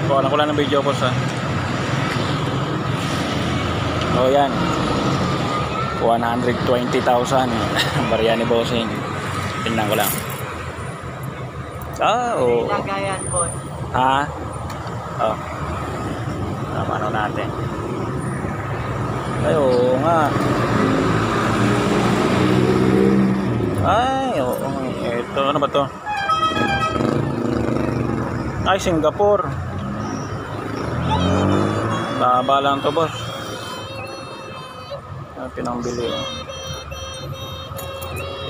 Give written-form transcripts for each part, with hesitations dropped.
Kuha ko lang ng video boss ha. O yan, 120,000 barya ni bossing. Tingnan ko lang. Oo. Lagayan boss. Ha? Oh. Ano natin? Ay, oo nga. Ay, oo. Ito, ano ba to? Ay, Singapore. Baba lang to boss. Pinambili.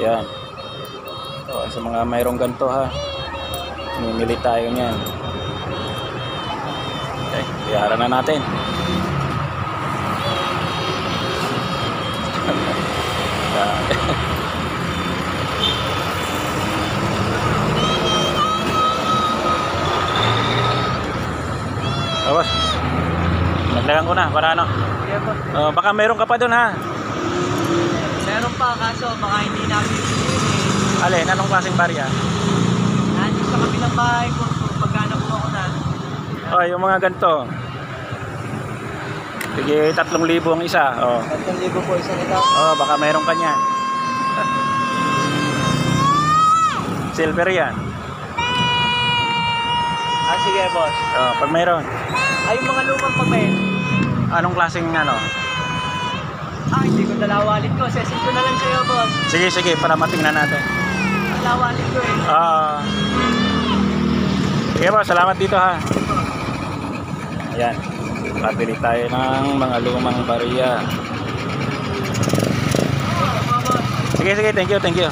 Yan. So, sa mga mayroong ganito ha, mimili tayo niyan. Okay, iyaran na natin. Tapos naglagan ko na para ano. Yeah, boss. Baka meron ka pa dun ha. Meron pa kaso baka hindi namin Alin, anong klaseng barya? nandun sa kabilang bahay ko. So pagkana po ako na. Yung mga ganito. Sige, 3,000 ang isa. 3,000 po isa nito. Baka meron ka niyan. Silver yan. Sige boss. Pag meron. Ay yung mga lumang papel. Anong klaseng ano? Hindi ko dalawalit ko. Sesin ko na lang sa'yo boss. Sige, para matingnan natin. Dalawalit ko eh. Sige po, salamat dito ha. Ayan. Pabili tayo ng mga lumang barya. Sige, thank you.